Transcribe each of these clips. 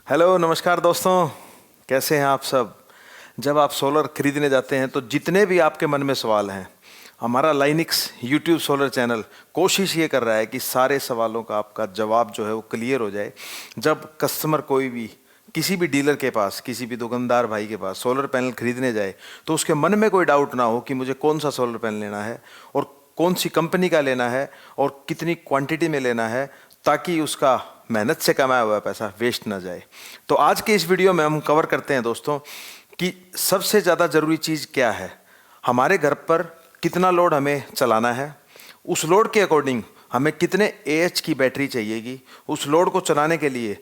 Hello नमस्कार दोस्तों, कैसे हैं आप सब। जब आप सोलर खरीदने जाते हैं तो जितने भी आपके मन में सवाल हैं, हमारा लाइनिक्स यूट्यूब सोलर चैनल कोशिश ये कर रहा है कि सारे सवालों का आपका जवाब जो है वो क्लियर हो जाए। जब कस्टमर कोई भी किसी भी डीलर के पास, किसी भी दुकानदार भाई के पास सोलर पैनल खरीदने जाए तो उसके मन में कोई डाउट ना हो कि मुझे कौन सा सोलर पैनल लेना है और कौन सी कंपनी का लेना है और कितनी क्वांटिटी में लेना है, ताकि उसका मेहनत से कमाया हुआ पैसा वेस्ट ना जाए। तो आज के इस वीडियो में हम कवर करते हैं दोस्तों कि सबसे ज़्यादा ज़रूरी चीज़ क्या है। हमारे घर पर कितना लोड हमें चलाना है, उस लोड के अकॉर्डिंग हमें कितने एएच की बैटरी चाहिएगी, उस लोड को चलाने के लिए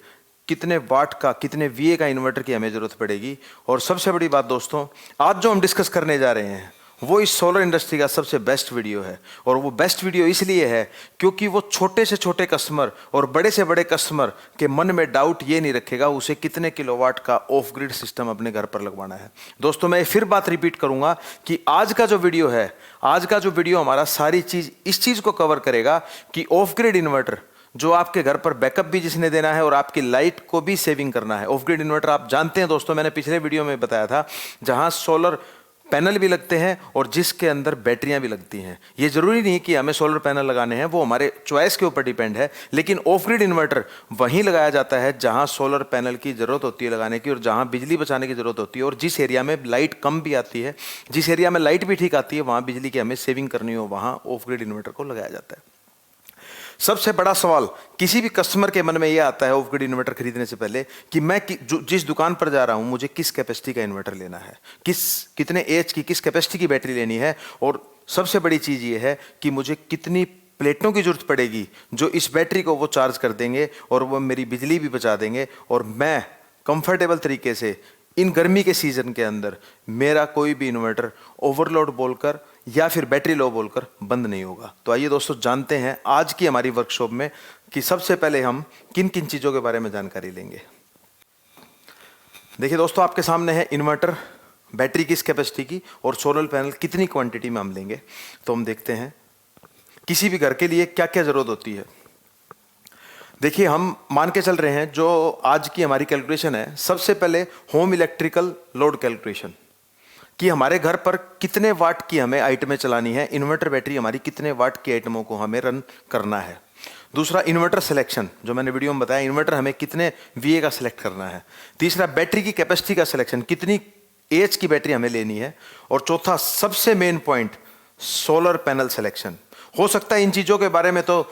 कितने वाट का, कितने वीए का इन्वर्टर की हमें ज़रूरत पड़ेगी। और सबसे बड़ी बात दोस्तों, आज जो हम डिस्कस करने जा रहे हैं वो इस सोलर इंडस्ट्री का सबसे बेस्ट वीडियो है। और वो बेस्ट वीडियो इसलिए है क्योंकि वो छोटे से छोटे कस्टमर और बड़े से बड़े कस्टमर के मन में डाउट ये नहीं रखेगा उसे कितने किलोवाट का ऑफ ग्रिड सिस्टम अपने घर पर लगवाना है। दोस्तों मैं फिर बात रिपीट करूंगा कि आज का जो वीडियो है, आज का जो वीडियो हमारा सारी चीज़ इस चीज़ को कवर करेगा कि ऑफ ग्रिड इन्वर्टर जो आपके घर पर बैकअप भी जिसने देना है और आपकी लाइट को भी सेविंग करना है। ऑफ ग्रिड इन्वर्टर आप जानते हैं दोस्तों, मैंने पिछले वीडियो में बताया था, जहां सोलर पैनल भी लगते हैं और जिसके अंदर बैटरियां भी लगती हैं। ये जरूरी नहीं कि हमें सोलर पैनल लगाने हैं, वो हमारे चॉइस के ऊपर डिपेंड है। लेकिन ऑफ ग्रिड इन्वर्टर वहीं लगाया जाता है जहां सोलर पैनल की जरूरत होती है लगाने की और जहां बिजली बचाने की जरूरत होती है और जिस एरिया में लाइट कम भी आती है, जिस एरिया में लाइट भी ठीक आती है, वहां बिजली की हमें सेविंग करनी हो, वहां ऑफ ग्रिड इन्वर्टर को लगाया जाता है। सबसे बड़ा सवाल किसी भी कस्टमर के मन में यह आता है ऑफ ग्रिड इन्वर्टर खरीदने से पहले कि मैं जिस दुकान पर जा रहा हूं मुझे किस कैपेसिटी का इन्वर्टर लेना है, कितने एच की, किस कैपेसिटी की बैटरी लेनी है, और सबसे बड़ी चीज ये है कि मुझे कितनी प्लेटों की जरूरत पड़ेगी जो इस बैटरी को वो चार्ज कर देंगे और वो मेरी बिजली भी बचा देंगे और मैं कंफर्टेबल तरीके से इन गर्मी के सीजन के अंदर मेरा कोई भी इन्वर्टर ओवरलोड बोलकर या फिर बैटरी लो बोलकर बंद नहीं होगा। तो आइए दोस्तों जानते हैं आज की हमारी वर्कशॉप में कि सबसे पहले हम किन किन चीज़ों के बारे में जानकारी लेंगे। देखिए दोस्तों, आपके सामने है इन्वर्टर, बैटरी किस कैपेसिटी की और सोलर पैनल कितनी क्वांटिटी में हम लेंगे। तो हम देखते हैं किसी भी घर के लिए क्या क्या जरूरत होती है। देखिए हम मान के चल रहे हैं जो आज की हमारी कैलकुलेशन है, सबसे पहले होम इलेक्ट्रिकल लोड कैलकुलेशन कि हमारे घर पर कितने वाट की हमें आइटमें चलानी है, इन्वर्टर बैटरी हमारी कितने वाट की आइटमों को हमें रन करना है। दूसरा इन्वर्टर सिलेक्शन, जो मैंने वीडियो में बताया, इन्वर्टर हमें कितने वीए का सिलेक्ट करना है। तीसरा बैटरी की कैपेसिटी का सिलेक्शन, कितनी एच की बैटरी हमें लेनी है। और चौथा सबसे main point solar panel selection. हो सकता है इन चीज़ों के बारे में तो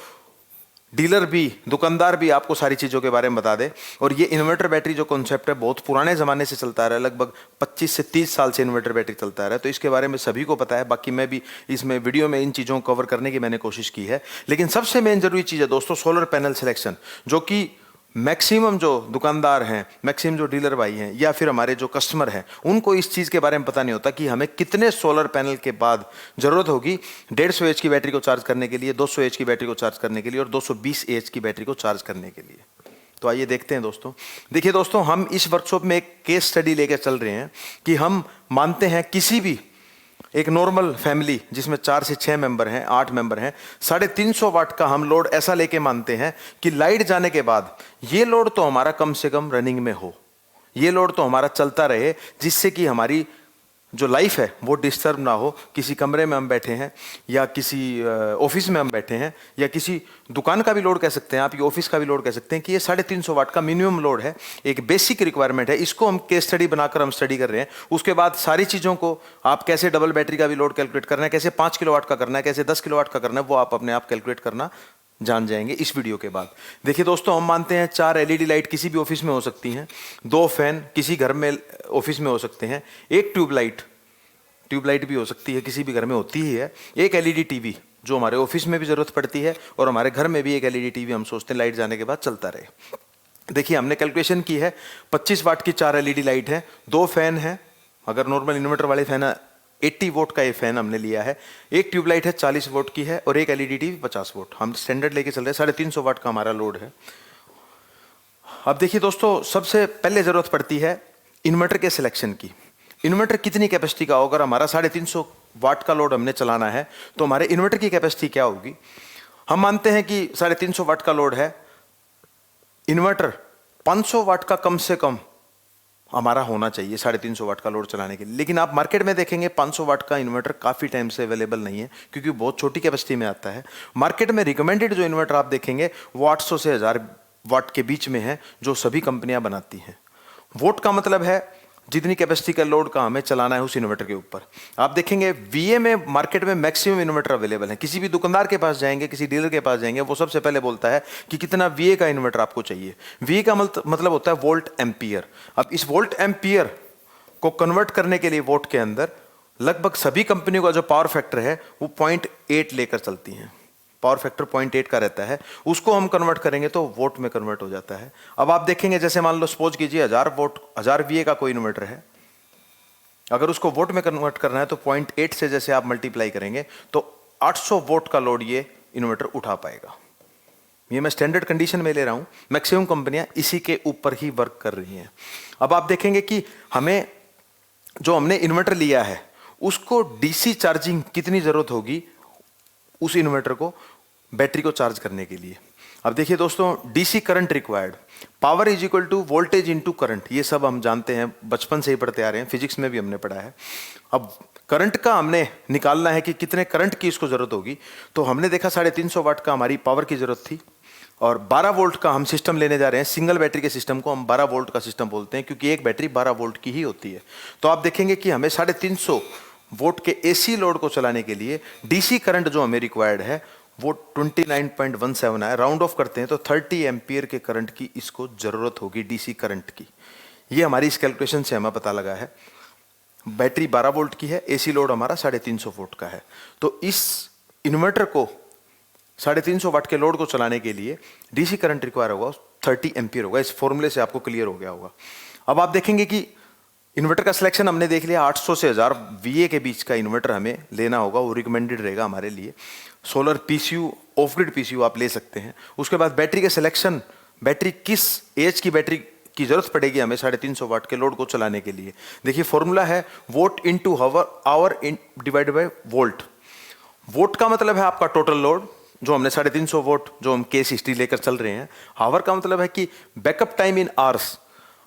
डीलर भी, दुकानदार भी आपको सारी चीज़ों के बारे में बता दे। और ये इन्वर्टर बैटरी जो कॉन्सेप्ट है बहुत पुराने ज़माने से चलता आ रहा है, लगभग 25 से 30 साल से इन्वर्टर बैटरी चलता आ रहा है, तो इसके बारे में सभी को पता है। बाकी मैं भी इसमें वीडियो में इन चीज़ों को कवर करने की मैंने कोशिश की है। लेकिन सबसे मेन जरूरी चीज़ है दोस्तों सोलर पैनल सिलेक्शन, जो कि मैक्सिमम जो दुकानदार हैं, मैक्सिमम जो डीलर भाई हैं या फिर हमारे जो कस्टमर हैं, उनको इस चीज़ के बारे में पता नहीं होता कि हमें कितने सोलर पैनल के बाद ज़रूरत होगी 150 एच की बैटरी को चार्ज करने के लिए, 200 एच की बैटरी को चार्ज करने के लिए और 220 एच की बैटरी को चार्ज करने के लिए। तो आइए देखते हैं दोस्तों। देखिए दोस्तों, हम इस वर्कशॉप में एक केस स्टडी लेकर चल रहे हैं कि हम मानते हैं किसी भी एक नॉर्मल फैमिली जिसमें 4 से 6 मेंबर हैं, 8 मेंबर हैं, 350 वाट का हम लोड ऐसा लेके मानते हैं कि लाइट जाने के बाद ये लोड तो हमारा कम से कम रनिंग में हो, ये लोड तो हमारा चलता रहे, जिससे कि हमारी जो लाइफ है वो डिस्टर्ब ना हो। किसी कमरे में हम बैठे हैं या किसी ऑफिस में हम बैठे हैं या किसी दुकान का भी लोड कह सकते हैं आप, ये ऑफिस का भी लोड कह सकते हैं कि ये 350 वाट का मिनिमम लोड है, एक बेसिक रिक्वायरमेंट है। इसको हम केस स्टडी बनाकर हम स्टडी कर रहे हैं। उसके बाद सारी चीज़ों को आप कैसे डबल बैटरी का भी लोड कैलकुलेट करना है, कैसे 5 किलोवाट का करना है, कैसे 10 किलोवाट का करना है, वो आप अपने आप कैलकुलेट करना जान जाएंगे इस वीडियो के बाद। देखिए दोस्तों, हम मानते हैं 4 एलईडी लाइट किसी भी ऑफिस में हो सकती हैं, 2 फैन किसी घर में ऑफिस में हो सकते हैं, एक ट्यूबलाइट भी हो सकती है, किसी भी घर में होती ही है, एक एलईडी टीवी जो हमारे ऑफिस में भी जरूरत पड़ती है और हमारे घर में भी एक एलईडी टीवी हम सोचते हैं लाइट जाने के बाद चलता रहे। देखिए हमने कैलकुलेशन की है, 25 वाट की 4 एलईडी लाइट है, 2 फैन है, अगर नॉर्मल इन्वर्टर वाले फैन है 80 वोट का ये फैन हमने लिया है, एक ट्यूबलाइट है 40 वोट की है और एक एलईडी टीवी 50 वोट। हम स्टैंडर्ड लेके चल रहे हैं, 350 वाट का हमारा लोड है। अब देखिए दोस्तों, सबसे पहले जरूरत पड़ती है इन्वर्टर के सिलेक्शन की। इन्वर्टर कितनी कैपेसिटी का होगा, हमारा 350 वाट का लोड हमने चलाना है तो हमारे इन्वर्टर की कैपेसिटी क्या होगी। हम मानते हैं कि 350 वाट का लोड है, इन्वर्टर 500 वाट का कम से कम हमारा होना चाहिए 350 वाट का लोड चलाने के लिए। लेकिन आप मार्केट में देखेंगे 500 वाट का इन्वर्टर काफ़ी टाइम से अवेलेबल नहीं है, क्योंकि बहुत छोटी कैपेसिटी में आता है। मार्केट में रिकमेंडेड जो इन्वर्टर आप देखेंगे वो 800 से 1000 वाट के बीच में है, जो सभी कंपनियां बनाती हैं। वोट का मतलब है जितनी कैपेसिटी का लोड का हमें चलाना है उस इन्वर्टर के ऊपर। आप देखेंगे वीए में मार्केट में मैक्सिमम इन्वर्टर अवेलेबल है। किसी भी दुकानदार के पास जाएंगे, किसी डीलर के पास जाएंगे, वो सबसे पहले बोलता है कि कितना वीए का इन्वर्टर आपको चाहिए। वीए का मतलब होता है वोल्ट एम्पियर। अब इस वोल्ट एम्पियर को कन्वर्ट करने के लिए वोट के अंदर लगभग सभी कंपनियों का जो पावर फैक्टर है वो 0.8 लेकर चलती हैं। पावर फैक्टर 0.8 का रहता है, उसको हम कन्वर्ट करेंगे तो वोट में कन्वर्ट हो जाता है। अब आप देखेंगे, जैसे मान लो सपोज कीजिए 1000 वीए का कोई इन्वर्टर है, अगर उसको वोट में कन्वर्ट करना है तो 0.8 से जैसे आप मल्टीप्लाई करेंगे तो 800 वोट का लोड ये इन्वर्टर उठा पाएगा। ये मैं स्टैंडर्ड कंडीशन में ले रहा हूं, मैक्सिमम कंपनियां इसी के ऊपर ही वर्क कर रही हैं। अब आप देखेंगे कि हमें जो हमने इन्वर्टर लिया है उसको डीसी चार्जिंग कितनी जरूरत होगी उस इन्वर्टर को बैटरी को चार्ज करने के लिए। अब देखिए दोस्तों, DC current required, power is equal to voltage into current, ये सब हम जानते हैं, बचपन से ही पढ़ते आ रहे हैं, फिजिक्स में भी हमने पढ़ा है। अब करंट का हमने निकालना है कि कितने करंट की इसको जरूरत होगी, तो हमने देखा 350 वाट का हमारी पावर की जरूरत थी, और 12 वोल्ट का हम सिस्टम लेने जा रहे हैं। सिंगल बैटरी के सिस्टम को हम 12 वोल्ट का सिस्टम बोलते हैं, क्योंकि एक बैटरी 12 वोल्ट की ही होती है। तो आप देखेंगे कि हमें 350 वोल्ट के एसी लोड को चलाने के लिए डीसी करंट जो हमें रिक्वायर्ड है वो 29.17 है। राउंड ऑफ करते हैं तो 30 एम्पियर के करंट की इसको जरूरत होगी, डीसी करंट की। ये हमारी इस कैलकुलेशन से हमें पता लगा है। बैटरी 12 वोल्ट की है, एसी लोड हमारा 350 वोल्ट का है। तो इस इन्वर्टर को 350 वाट के लोड को चलाने के लिए डीसी करंट रिक्वायर होगा 30 एम्पियर होगा। इस फॉर्मूले से आपको क्लियर हो गया होगा। अब आप देखेंगे कि इन्वर्टर का सिलेक्शन हमने देख लिया, 800 से 1000 वीए के बीच का इन्वर्टर हमें लेना होगा, वो रिकमेंडेड रहेगा हमारे लिए। Solar PCU, of grid PCU आप ले सकते हैं। उसके बाद बैटरी के सिलेक्शन, बैटरी किस एज की बैटरी की जरूरत पड़ेगी हमें 350 वाट के लोड को चलाने के लिए। देखिए फॉर्मूला है watt into hour divided by volt. Watt का मतलब है आपका टोटल लोड, जो हमने 350 वोट जो हम केस हिस्ट्री लेकर चल रहे हैं। आवर का मतलब है कि बैकअप टाइम इन आवर्स,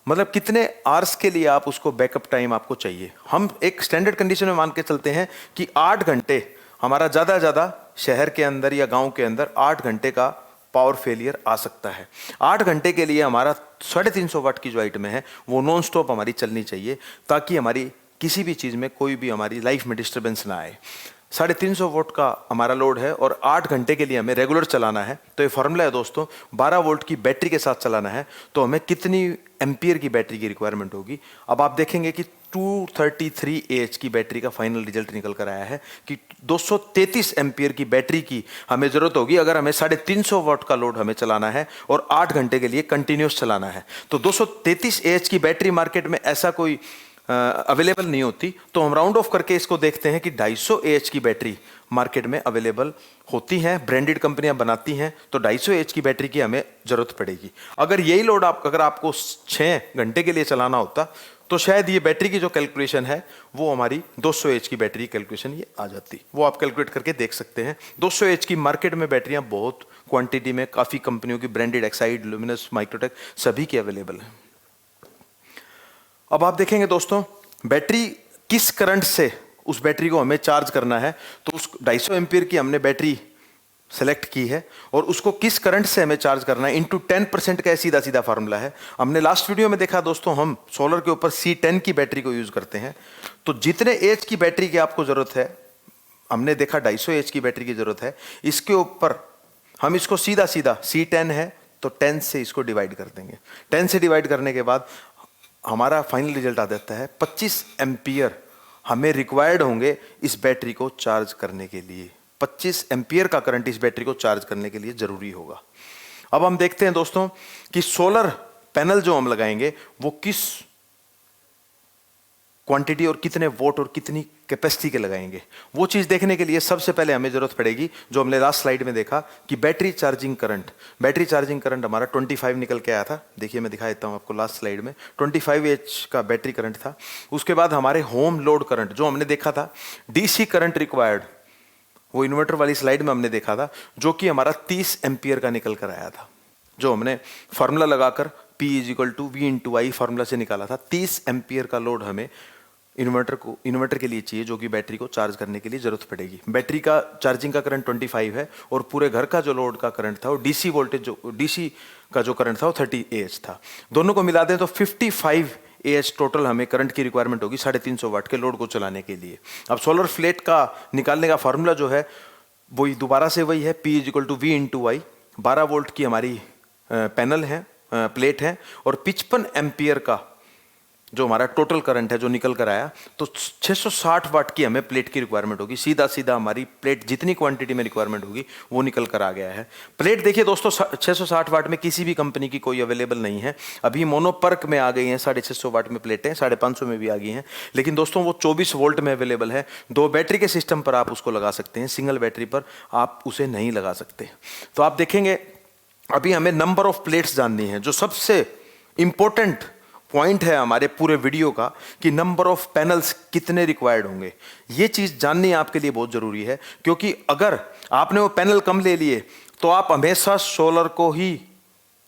मतलब कितने आवर्स के लिए आप उसको बैकअप टाइम आपको चाहिए। हम एक स्टैंडर्ड कंडीशन में मान के चलते हैं कि 8 घंटे हमारा ज़्यादा से ज़्यादा शहर के अंदर या गांव के अंदर 8 घंटे का पावर फेलियर आ सकता है। 8 घंटे के लिए हमारा 350 वाट की जो आइटम है वो नॉन स्टॉप हमारी चलनी चाहिए, ताकि हमारी किसी भी चीज़ में कोई भी हमारी लाइफ में डिस्टर्बेंस ना आए। 350 वोल्ट का हमारा लोड है और 8 घंटे के लिए हमें रेगुलर चलाना है। तो ये फॉर्मूला है दोस्तों, 12 वोल्ट की बैटरी के साथ चलाना है तो हमें कितनी एम्पियर की बैटरी की रिक्वायरमेंट होगी। अब आप देखेंगे कि 233 AH की बैटरी का फाइनल रिजल्ट निकल कर आया है कि 233 एम्पियर की बैटरी की हमें जरूरत होगी अगर हमें 350 वाट का लोड हमें चलाना है और 8 घंटे के लिए कंटिन्यूस चलाना है। तो 233 AH की बैटरी मार्केट में ऐसा कोई अवेलेबल नहीं होती। तो हम राउंड ऑफ करके इसको देखते हैं कि 250 AH की बैटरी मार्केट में अवेलेबल होती हैं, ब्रांडेड कंपनियां बनाती हैं। तो 250 AH की बैटरी की हमें जरूरत पड़ेगी। अगर यही लोड अगर आपको 6 घंटे के लिए चलाना होता तो शायद ये बैटरी की जो कैलकुलेशन है वो हमारी 200 AH की बैटरी कैलकुलेशन ये आ जाती। वो आप कैलकुलेट करके देख सकते हैं। 200 AH की मार्केट में बैटरियां बहुत क्वांटिटी में काफ़ी कंपनियों की, ब्रांडेड, एक्साइड, लुमिनस, माइक्रोटेक सभी की अवेलेबल है। अब आप देखेंगे दोस्तों, बैटरी किस करंट से उस बैटरी को हमें चार्ज करना है। तो उस 250 एम्पीयर की हमने बैटरी सेलेक्ट की है और उसको किस करंट से हमें चार्ज करना है इंटू 10% का सीधा सीधा फार्मूला है। हमने लास्ट वीडियो में देखा दोस्तों, हम सोलर के ऊपर C10 की बैटरी को यूज करते हैं। तो जितने एच की बैटरी की आपको जरूरत है, हमने देखा 250 एच की बैटरी की जरूरत है, इसके ऊपर हम इसको सीधा सीधा C10 है तो 10 से इसको डिवाइड कर देंगे। 10 से डिवाइड करने के बाद हमारा फाइनल रिजल्ट आ जाता है 25 एम्पियर हमें रिक्वायर्ड होंगे इस बैटरी को चार्ज करने के लिए। 25 एम्पियर का करंट इस बैटरी को चार्ज करने के लिए जरूरी होगा। अब हम देखते हैं दोस्तों कि सोलर पैनल जो हम लगाएंगे वो किस क्वांटिटी और कितने वोट और कितनी कैपेसिटी के लगाएंगे। वो चीज देखने के लिए सबसे पहले हमें जरूरत पड़ेगी जो हमने लास्ट स्लाइड में देखा कि battery charging current. Battery charging current हमारा 25 निकल के आया था। देखिए मैं दिखा देता हूं आपको, लास्ट स्लाइड में 25 एच का बैटरी करंट था। उसके बाद हमारे होम लोड करंट जो हमने देखा था, डीसी करंट रिक्वायर्ड, वो इन्वर्टर वाली स्लाइड में हमने देखा था, जो कि हमारा 30 एम्पियर का निकल कर आया था, जो हमने फार्मूला लगाकर P is equal to V into I formula से निकाला था। 30 एम्पियर का लोड हमें इन्वर्टर के लिए चाहिए, जो कि बैटरी को चार्ज करने के लिए जरूरत पड़ेगी। बैटरी का चार्जिंग का करंट 25 है और पूरे घर का जो लोड का करंट था वो डीसी वोल्टेज जो डीसी का जो करंट था वो 30 AH था। दोनों को मिला दें तो 55 AH टोटल हमें करंट की रिक्वायरमेंट होगी 350 वाट के लोड को चलाने के लिए। अब सोलर फ्लेट का निकालने का फार्मूला जो है वही दोबारा से वही है, P is equal to V into I. 12 volt की हमारी पैनल है, प्लेट है, और 55 एम्पियर का जो हमारा टोटल करंट है जो निकल कर आया, तो 660 वाट की हमें प्लेट की रिक्वायरमेंट होगी। सीधा सीधा हमारी प्लेट जितनी क्वांटिटी में रिक्वायरमेंट होगी वो निकल कर आ गया है। प्लेट देखिए दोस्तों 660 वाट में किसी भी कंपनी की कोई अवेलेबल नहीं है। अभी मोनोपर्क में आ गई हैं 650 वाट में प्लेटें, 550 में भी आ गई हैं, लेकिन दोस्तों वो 24 वोल्ट में अवेलेबल है। 2 बैटरी के सिस्टम पर आप उसको लगा सकते हैं, सिंगल बैटरी पर आप उसे नहीं लगा सकते। तो आप देखेंगे अभी हमें नंबर ऑफ प्लेट्स जाननी है। जो सबसे इंपॉर्टेंट पॉइंट है हमारे पूरे वीडियो का कि नंबर ऑफ पैनल्स कितने रिक्वायर्ड होंगे, ये चीज जाननी आपके लिए बहुत जरूरी है। क्योंकि अगर आपने वो पैनल कम ले लिए तो आप हमेशा सोलर को ही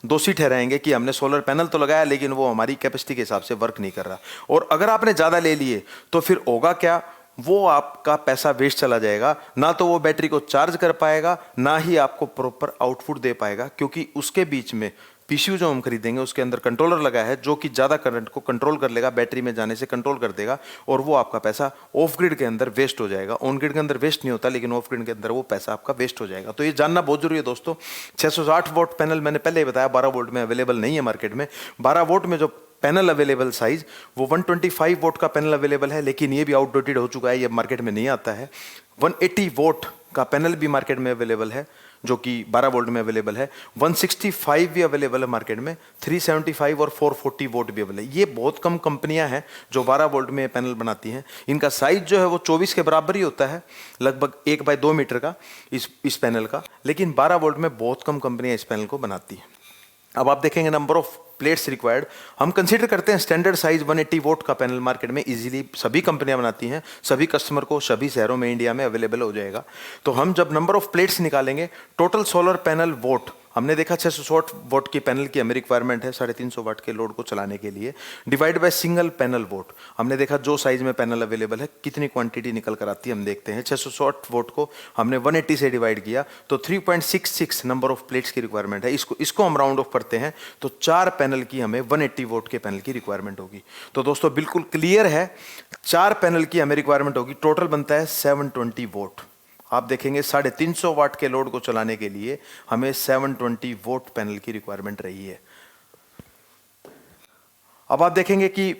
दोषी ठहराएंगे कि हमने सोलर पैनल तो लगाया लेकिन वो हमारी कैपेसिटी के हिसाब से वर्क नहीं कर रहा। और अगर आपने ज्यादा ले लिए तो फिर होगा क्या, वो आपका पैसा वेस्ट चला जाएगा। ना तो वो बैटरी को चार्ज कर पाएगा, ना ही आपको प्रॉपर आउटपुट दे पाएगा, क्योंकि उसके बीच में पीसीयू जो हम खरीदेंगे उसके अंदर कंट्रोलर लगा है जो कि ज़्यादा करंट को कंट्रोल कर लेगा, बैटरी में जाने से कंट्रोल कर देगा, और वो आपका पैसा ऑफ ग्रिड के अंदर वेस्ट हो जाएगा। ऑन ग्रिड के अंदर वेस्ट नहीं होता, लेकिन ऑफ ग्रिड के अंदर वो पैसा आपका वेस्ट हो जाएगा। तो ये जानना बहुत जरूरी है दोस्तों। 660 वोल्ट पैनल मैंने पहले ही बताया 12 वोल्ट में अवेलेबल नहीं है मार्केट में। 12 वोल्ट में जो पैनल अवेलेबल साइज वो 125 वोल्ट का पैनल अवेलेबल है, लेकिन ये भी आउटडेटेड हो चुका है, ये मार्केट में नहीं आता है। 180 वोल्ट का पैनल भी मार्केट में अवेलेबल है जो कि 12 वोल्ट में अवेलेबल है। 165 भी अवेलेबल है मार्केट में, 375 और 440 वोल्ट भी अवेलेबल है। ये बहुत कम कंपनियां हैं जो 12 वोल्ट में पैनल बनाती हैं। इनका साइज जो है वो 24 के बराबर ही होता है, लगभग 1 बाय 2 मीटर का इस पैनल का, लेकिन 12 वोल्ट में बहुत कम कंपनियां इस पैनल को बनाती हैं। अब आप देखेंगे नंबर ऑफ प्लेट्स रिक्वायर्ड, हम कंसीडर करते हैं स्टैंडर्ड साइज 180 वोल्ट का पैनल मार्केट में इजीली सभी कंपनियां बनाती हैं, सभी कस्टमर को सभी शहरों में इंडिया में अवेलेबल हो जाएगा। तो हम जब नंबर ऑफ प्लेट्स निकालेंगे, टोटल सोलर पैनल वोट हमने देखा 660 वोट की पैनल की हमें रिक्वायरमेंट है 350 वाट के लोड को चलाने के लिए, divide by single panel vote. हमने देखा जो साइज में पैनल अवेलेबल है कितनी क्वांटिटी निकल कर आती है हम देखते हैं। 660 वोट को हमने 180 से डिवाइड किया तो 3.66 नंबर ऑफ प्लेट्स की रिक्वायरमेंट है। इसको हम राउंड ऑफ करते हैं तो 4 पैनल की हमें 180 वोट के पैनल की रिक्वायरमेंट होगी। तो दोस्तों बिल्कुल क्लियर है, 4 पैनल की हमें रिक्वायरमेंट होगी, टोटल बनता है 720 वोट। आप देखेंगे 350 वाट के लोड को चलाने के लिए हमें 720 वोट पैनल की रिक्वायरमेंट रही है। अब आप देखेंगे कि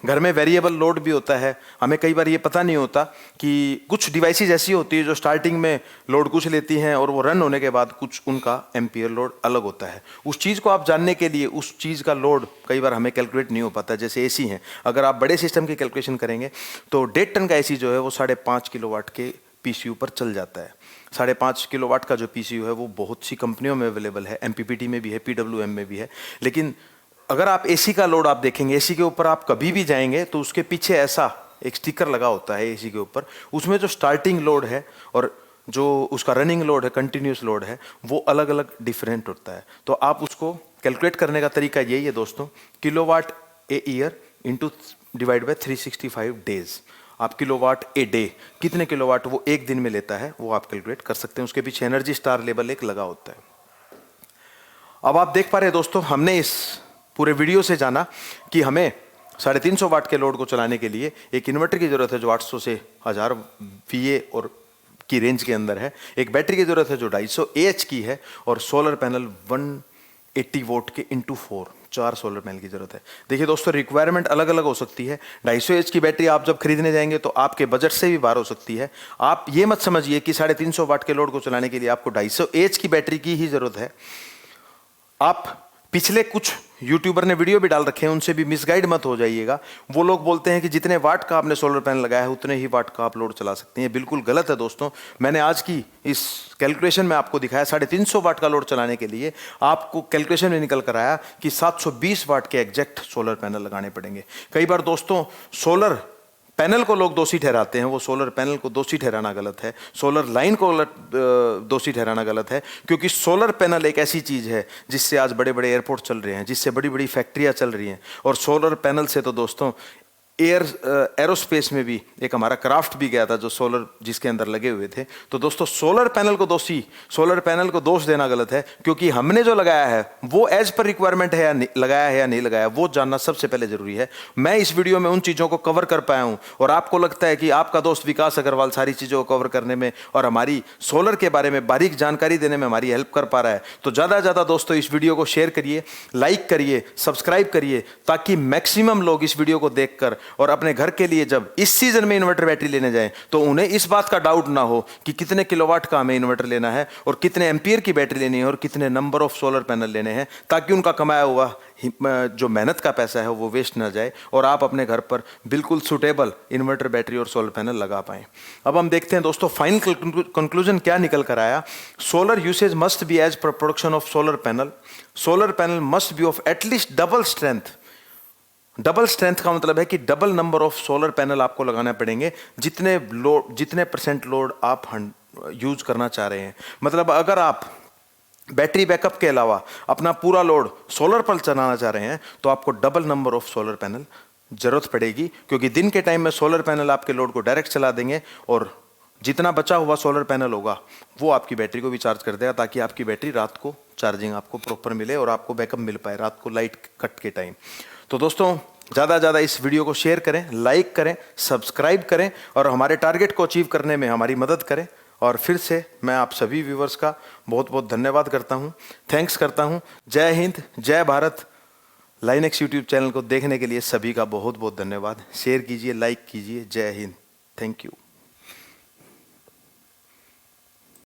घर में वेरिएबल लोड भी होता है। हमें कई बार ये पता नहीं होता कि कुछ डिवाइसेस ऐसी होती है जो स्टार्टिंग में लोड कुछ लेती हैं और वो रन होने के बाद कुछ उनका एम्पियर लोड अलग होता है। उस चीज़ को आप जानने के लिए उस चीज़ का लोड कई बार हमें कैलकुलेट नहीं हो पाता। जैसे एसी है, अगर आप बड़े सिस्टम की कैलकुलेशन करेंगे तो 1.5 टन का एसी जो है वो 5.5 किलोवाट के पीसीयू पर चल जाता है। 5.5 किलोवाट का जो पीसीयू है वो बहुत सी कंपनियों में अवेलेबल है, एमपीपीटी में भी है, पीडब्ल्यूएम में भी है। लेकिन अगर आप एसी का लोड आप देखेंगे, एसी के ऊपर आप कभी भी जाएंगे तो उसके पीछे ऐसा एक स्टिकर लगा होता है एसी के ऊपर, उसमें जो स्टार्टिंग लोड है और जो उसका रनिंग लोड है, कंटिन्यूस लोड है, वो अलग अलग डिफरेंट होता है। तो आप उसको कैलकुलेट करने का तरीका यही है दोस्तों, kilowatt a year into divide by 365 days. आप किलोवाट ए डे कितने किलोवाट वो एक दिन में लेता है वो आप कैलकुलेट कर सकते हैं। उसके पीछे एनर्जी स्टार लेबल एक लगा होता है। अब आप देख पा रहे हैं दोस्तों, हमने इस पूरे वीडियो से जाना कि हमें 350 वाट के लोड को चलाने के लिए एक इन्वर्टर की जरूरत है जो 800 से 1000 VA और की रेंज के अंदर है। एक बैटरी की जरूरत है जो 250 AH की है, और सोलर पैनल 180 वोट के इंटू 4 सोलर पैनल की जरूरत है। देखिए दोस्तों, रिक्वायरमेंट अलग अलग हो सकती है। 250 AH की बैटरी आप जब खरीदने जाएंगे तो आपके बजट से भी बाहर हो सकती है। आप ये मत समझिए कि 350 वाट के लोड को चलाने के लिए आपको 250 AH की बैटरी की ही जरूरत है। आप पिछले कुछ यूट्यूबर ने वीडियो भी डाल रखे हैं, उनसे भी मिसगाइड मत हो जाइएगा। वो लोग बोलते हैं कि जितने वाट का आपने सोलर पैनल लगाया है उतने ही वाट का आप लोड चला सकते हैं। बिल्कुल गलत है दोस्तों। मैंने आज की इस कैलकुलेशन में आपको दिखाया 350 वाट का लोड चलाने के लिए आपको कैलकुलेशन में निकल कर आया कि 720 वाट के एग्जैक्ट सोलर पैनल लगाने पड़ेंगे। कई बार दोस्तों सोलर पैनल को लोग दोषी ठहराते हैं, वो सोलर पैनल को दोषी ठहराना गलत है, सोलर लाइन को दोषी ठहराना गलत है, क्योंकि सोलर पैनल एक ऐसी चीज़ है जिससे आज बड़े बड़े एयरपोर्ट चल रहे हैं, जिससे बड़ी बड़ी फैक्ट्रियाँ चल रही हैं। और सोलर पैनल से तो दोस्तों एरोस्पेस में भी एक हमारा क्राफ्ट भी गया था जो सोलर जिसके अंदर लगे हुए थे। तो दोस्तों सोलर पैनल को दोष देना गलत है, क्योंकि हमने जो लगाया है वो एज पर रिक्वायरमेंट है या लगाया है या नहीं लगाया, वो जानना सबसे पहले जरूरी है। मैं इस वीडियो में उन चीज़ों को कवर कर पाया हूं, और आपको लगता है कि आपका दोस्त विकास अग्रवाल सारी चीज़ों को कवर करने में और हमारी सोलर के बारे में बारीक जानकारी देने में हमारी हेल्प कर पा रहा है, तो ज़्यादा से ज़्यादा दोस्तों इस वीडियो को शेयर करिए, लाइक करिए, सब्सक्राइब करिए, ताकि मैक्सिमम लोग इस वीडियो को देखकर और अपने घर के लिए जब इस सीजन में इन्वर्टर बैटरी लेने जाएं तो उन्हें इस बात का डाउट ना हो कि कितने किलोवाट का हमें इन्वर्टर लेना है और कितने एम्पियर की बैटरी लेनी है और कितने नंबर ऑफ सोलर पैनल लेने हैं, ताकि उनका कमाया हुआ जो मेहनत का पैसा है वो वेस्ट ना जाए और आप अपने घर पर बिल्कुल सुटेबल इन्वर्टर बैटरी और सोलर पैनल लगा पाएं। अब हम देखते हैं दोस्तों फाइनल कंक्लूजन क्या निकल कर आया। Solar usage must be as per production of solar panel must be of at least double strength. Double strength का मतलब है कि double number of solar panel आपको लगाने पड़ेंगे जितने परसेंट लोड आप यूज करना चाह रहे हैं। मतलब अगर आप बैटरी बैकअप के अलावा अपना पूरा लोड सोलर पर चलाना चाह रहे हैं तो आपको double number of solar panel जरूरत पड़ेगी, क्योंकि दिन के टाइम में सोलर पैनल आपके लोड को डायरेक्ट चला देंगे और जितना बचा हुआ सोलर पैनल होगा वो आपकी बैटरी को भी चार्ज कर देगा, ताकि आपकी बैटरी रात को चार्जिंग आपको प्रॉपर मिले और आपको बैकअप मिल पाए रात को लाइट कट के टाइम। तो दोस्तों ज़्यादा से ज़्यादा इस वीडियो को शेयर करें, लाइक करें, सब्सक्राइब करें और हमारे टारगेट को अचीव करने में हमारी मदद करें। और फिर से मैं आप सभी व्यूवर्स का बहुत बहुत धन्यवाद करता हूं, थैंक्स करता हूं। जय हिंद, जय भारत। लाइनेक्स यूट्यूब चैनल को देखने के लिए सभी का बहुत बहुत धन्यवाद। शेयर कीजिए, लाइक कीजिए। जय हिंद, थैंक यू।